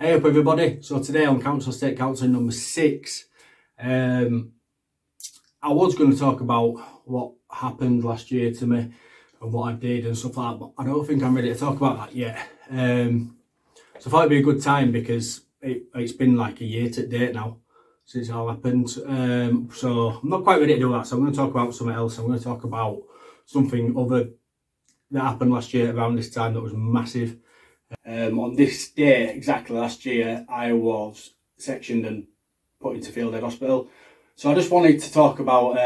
Hey up everybody, so today on State Counselling number 6, I was going to talk about what happened last year to me and what I did and stuff like that, but I don't think I'm ready to talk about that yet. So I thought it'd be a good time because it's been like a year to date now since it all happened, so I'm not quite ready to do that, so I'm going to talk about something else. I'm going to talk about something other that happened last year around this time that was massive. On this day, exactly last year, I was sectioned and put into Fieldhead Hospital. So I just wanted to talk about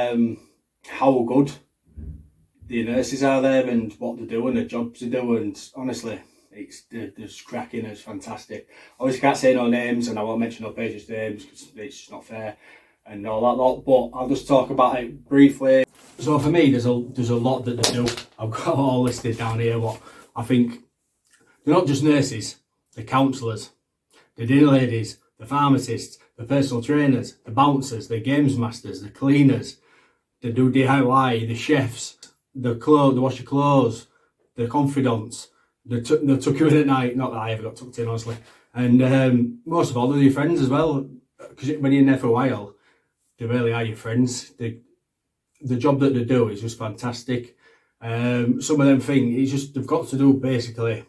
how good the nurses are there and what they do and the jobs they do. And honestly, they're just cracking. It's fantastic. I obviously can't say no names and I won't mention no patients' names because it's just not fair and all that lot. But I'll just talk about it briefly. So for me, there's a lot that they do. I've got all listed down here. What I think. They're not just nurses, they're counsellors, the dinner ladies, the pharmacists, the personal trainers, the bouncers, the games masters, the cleaners, they do DIY, the chefs, the wash your clothes, the confidants, they tuck you in at night. Not that I ever got tucked in, honestly. And most of all, they're your friends as well, because when you're in there for a while, they really are your friends. The job that they do is just fantastic. Some of them things, it's just they've got to do basically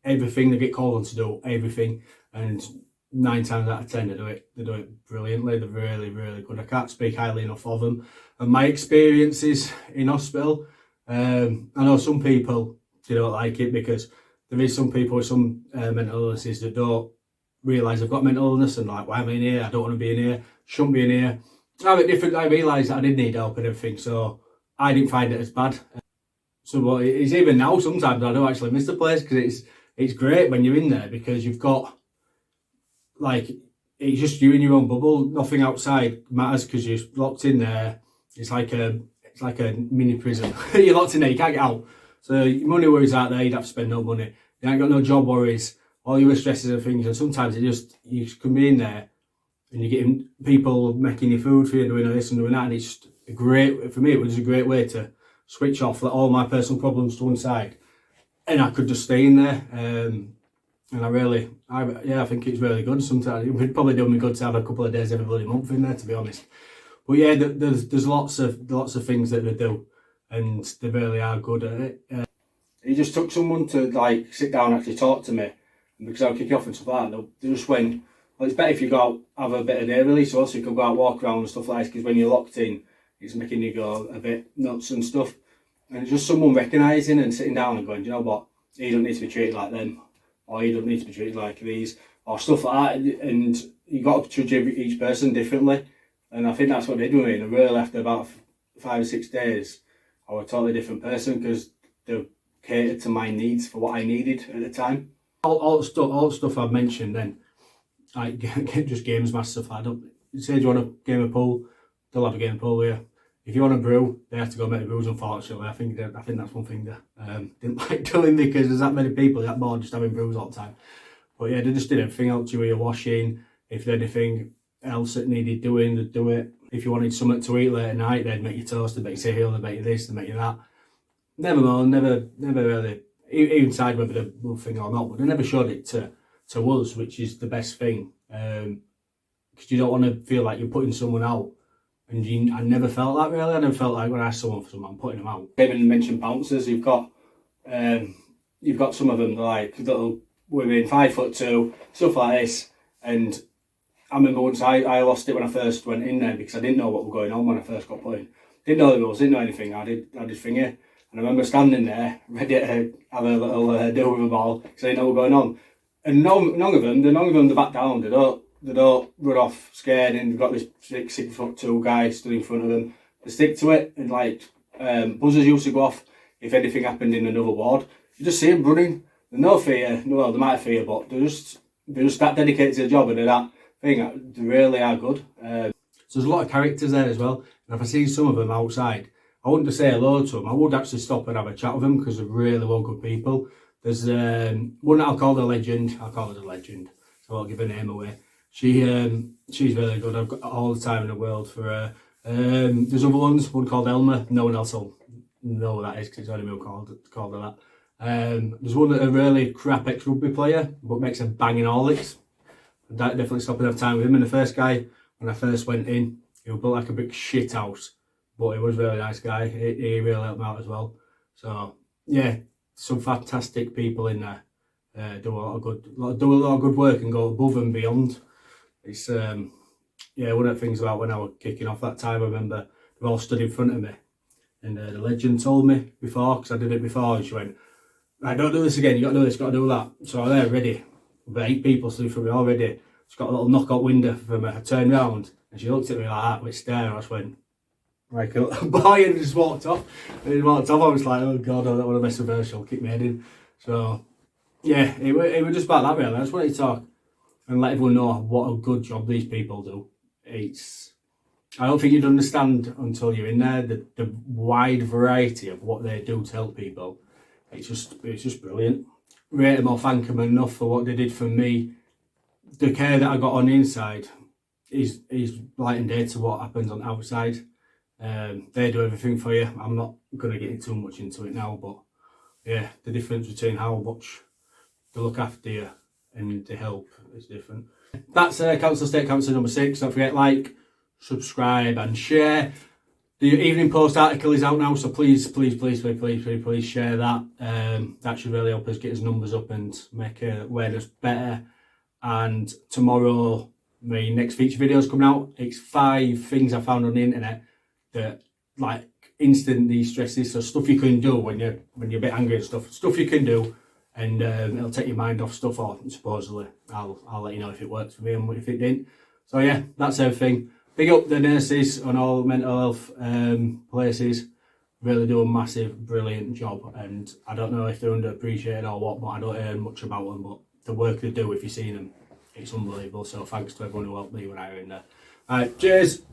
everything. They get called on to do everything, and 9 times out of 10 they do it brilliantly. They're really, really good. I can't speak highly enough of them and my experiences in hospital. I know some people, they don't like it because there is some people with some mental illnesses that don't realise they've got mental illness and like, why am I in here? I don't want to be in here, shouldn't be in here. I'm a bit different. I realised that I did need help and everything, so I didn't find it as bad. So it's even now sometimes I do actually miss the place because it's great when you're in there because you've got, like, it's just you in your own bubble. Nothing outside matters because you're locked in there. It's like a mini prison. You're locked in there, you can't get out. So your money worries out there, you'd have to spend no money. You ain't got no job worries, all your stresses and things. And sometimes you just come in there and you're getting people making your food for you, doing this and doing that. And it's just a great, for me, it was a great way to switch off, let all my personal problems to one side. And I could just stay in there, and I think it's really good. Sometimes it would probably do me good to have a couple of days every bloody month in there, to be honest. But yeah, there's lots of things that they do, and they really are good at it. It just took someone to like sit down and actually talk to me, and because I was kicking off and stuff like that, they just went, well, it's better if you go out, have a bit of day release, so also you can go out, walk around and stuff like this, because when you're locked in, it's making you go a bit nuts and stuff. And it's just someone recognising and sitting down and going, you know what, he doesn't need to be treated like them, or he doesn't need to be treated like these, or stuff like that. And you got to judge each person differently. And I think that's what they do with me. And really, after about 5 or 6 days, I was a totally different person because they catered to my needs for what I needed at the time. All the stuff I've mentioned then, like just games, master stuff. You say, do you want a game of pool? They'll have a game of pool here. If you want a brew, they have to go make the brews, unfortunately. I think that's one thing that didn't like doing because there's that many people that bored just having brews all the time. But yeah, they just did everything, helped you with your washing. If there's anything else that needed doing, they'd do it. If you wanted something to eat late at night, they'd make you toast, they'd make you cereal, they'd make you this, they'd make you that. Never really, even decide whether they will thing or not, but they never showed it to us, which is the best thing. Because you don't want to feel like you're putting someone out. And I never felt that really. I never felt like when I asked someone for something, I'm putting them out. Even mentioned bouncers. You've got some of them like little women, 5'2", stuff like this. And I remember once I lost it when I first went in there because I didn't know what was going on when I first got put in. Didn't know the rules, didn't know anything. I did finger, and I remember standing there ready to have a little deal with a ball because I didn't know what was going on. And none of them they back down. They don't run off scared, and they've got this 6'2" guy stood in front of them. They stick to it, and like buzzers used to go off if anything happened in another ward. You just see them running. There's no fear. Well, they might have fear, but they're just that dedicated to the job and they're that thing. They really are good. So there's a lot of characters there as well. And if I see some of them outside, I wouldn't just say hello to them. I would actually stop and have a chat with them because they're really well good people. There's one that I'll call the legend. I'll call her the legend, so I'll give her name away. She's really good. I've got all the time in the world for her. There's other ones, one called Elma. No one else will know what that is because it's only been called her that. There's one that a really crap ex-rugby player, but makes a banging Horlicks. definitely stop and have time with him. And the first guy, when I first went in, he was built like a big shit house, but he was a really nice guy. He really helped me out as well. So yeah, some fantastic people in there. Do a lot of good work and go above and beyond. It's yeah, one of the things about when I was kicking off that time, I remember they all stood in front of me, and the legend told me before, because I did it before, and she went, right, don't do this again, you got to do this, got to do that. So I'm there ready. About 8 people stood from me already. She's got a little knockout window from me. I turned round and she looked at me like that with a stare. I just went like a little boy and just walked off. And he walked off. I was like, oh God, I don't want to mess with her. She'll kick me head in. So yeah, it was just about that really. I just wanted to talk and let everyone know what a good job these people do. I don't think you'd understand until you're in there the wide variety of what they do to help people. It's just brilliant. Rate them or thank them enough for what they did for me. The care that I got on the inside is light and day to what happens on the outside. They do everything for you. I'm not going to get too much into it now, but yeah, the difference between how much they look after you and the help is different. That's Council State Counselling number 6. Don't forget, like, subscribe and share. The Evening Post article is out now, so please share that. That should really help us get his numbers up and make awareness better. And tomorrow, my next feature video is coming out. It's 5 things I found on the internet that like instant de-stresses. So stuff you can do when you're a bit angry and stuff you can do, and it'll take your mind off stuff. Or supposedly, I'll let you know if it works for me and if it didn't. So yeah, that's everything. Big up the nurses on all mental health places. Really do a massive, brilliant job, and I don't know if they're underappreciated or what, but I don't hear much about them. But the work they do, if you've seen them, it's unbelievable. So thanks to everyone who helped me when I was in there. Alright, cheers.